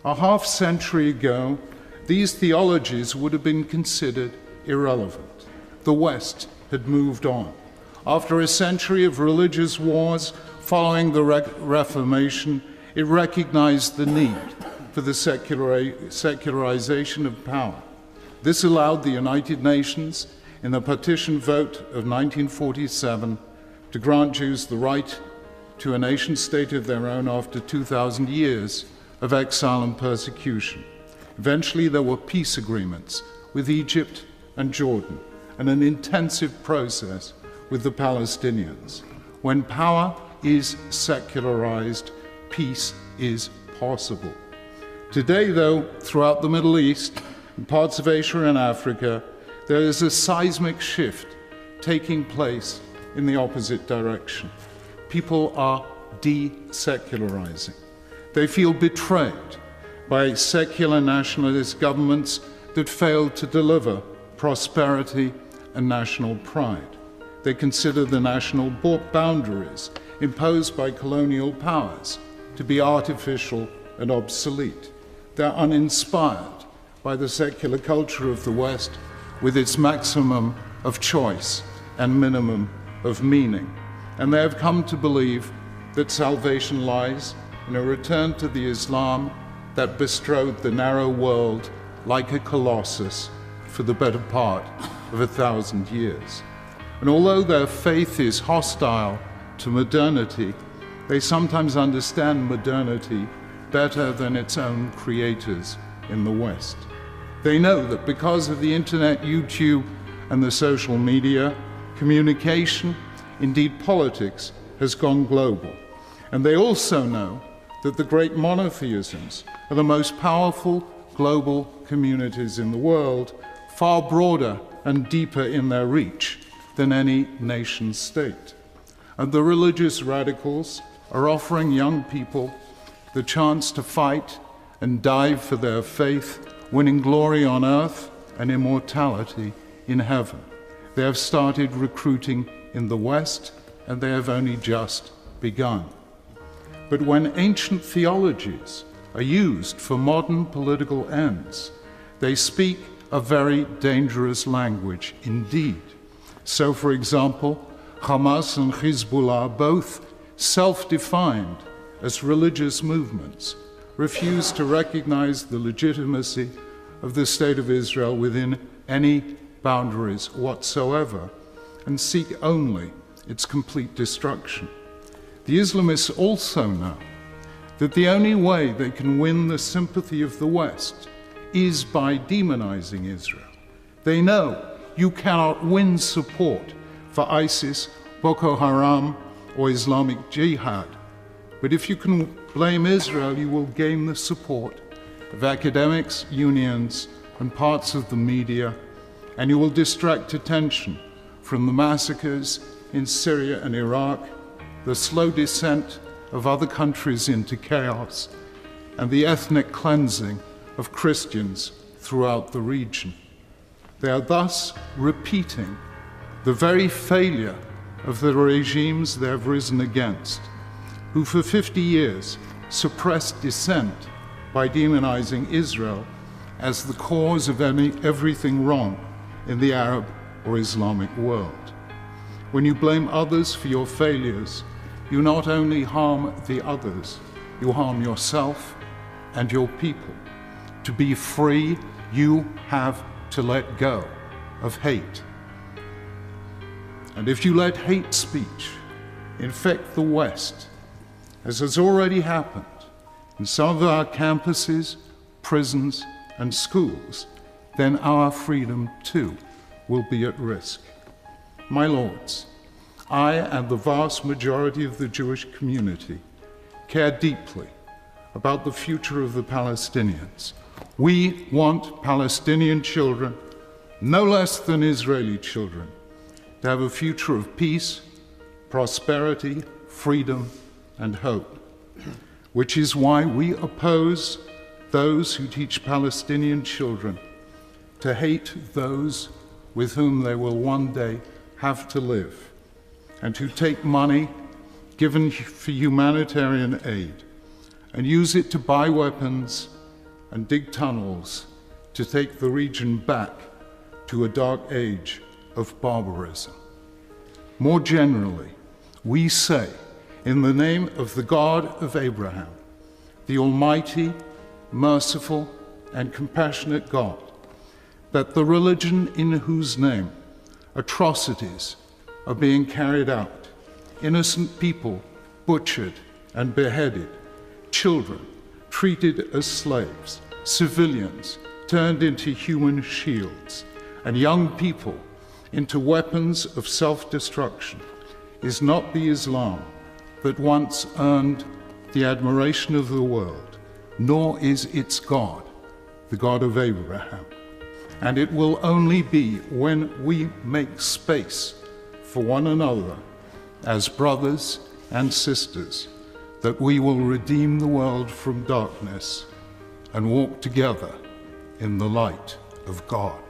A half-century ago, these theologies would have been considered irrelevant. The West had moved on. After a century of religious wars following the Reformation, it recognized the need for the secularization of power. This allowed the United Nations, in the partition vote of 1947, to grant Jews the right to a nation-state of their own after 2,000 years of exile and persecution. Eventually, there were peace agreements with Egypt and Jordan, and an intensive process with the Palestinians. When power is secularized, peace is possible. Today, though, throughout the Middle East and parts of Asia and Africa, there is a seismic shift taking place in the opposite direction. People are de-secularizing. They feel betrayed by secular nationalist governments that failed to deliver prosperity and national pride. They consider the national boundaries imposed by colonial powers to be artificial and obsolete. They're uninspired by the secular culture of the West with its maximum of choice and minimum of meaning. And they have come to believe that salvation lies in a return to the Islam that bestrode the narrow world like a colossus for the better part of 1,000 years. And although their faith is hostile to modernity, they sometimes understand modernity better than its own creators in the West. They know that because of the internet, YouTube, and the social media, communication, indeed politics, has gone global. And they also know that the great monotheisms are the most powerful global communities in the world, far broader and deeper in their reach than any nation state. And the religious radicals are offering young people the chance to fight and die for their faith, winning glory on earth and immortality in heaven. They have started recruiting in the West, and they have only just begun. But when ancient theologies are used for modern political ends, they speak a very dangerous language indeed. So, for example, Hamas and Hezbollah, both self-defined as religious movements, refuse to recognize the legitimacy of the State of Israel within any boundaries whatsoever, and seek only its complete destruction. The Islamists also know that the only way they can win the sympathy of the West is by demonizing Israel. They know you cannot win support for ISIS, Boko Haram, or Islamic Jihad. But if you can blame Israel, you will gain the support of academics, unions, and parts of the media, and you will distract attention from the massacres in Syria and Iraq, the slow descent of other countries into chaos, and the ethnic cleansing of Christians throughout the region. They are thus repeating the very failure of the regimes they have risen against, who for 50 years suppressed dissent by demonizing Israel as the cause of everything wrong in the Arab or Islamic world. When you blame others for your failures, you not only harm the others, you harm yourself and your people. To be free, you have to let go of hate. And if you let hate speech infect the West, as has already happened in some of our campuses, prisons, and schools, then our freedom too will be at risk. My lords, I and the vast majority of the Jewish community care deeply about the future of the Palestinians. We want Palestinian children, no less than Israeli children, to have a future of peace, prosperity, freedom, and hope, which is why we oppose those who teach Palestinian children to hate those with whom they will one day have to live, and who take money given for humanitarian aid and use it to buy weapons and dig tunnels to take the region back to a dark age of barbarism. More generally, we say, in the name of the God of Abraham, the Almighty, merciful, and compassionate God, that the religion in whose name atrocities are being carried out, innocent people butchered and beheaded, children treated as slaves, civilians turned into human shields, and young people into weapons of self-destruction, is not the Islam that once earned the admiration of the world, nor is its God, the God of Abraham. And it will only be when we make space for one another as brothers and sisters that we will redeem the world from darkness and walk together in the light of God.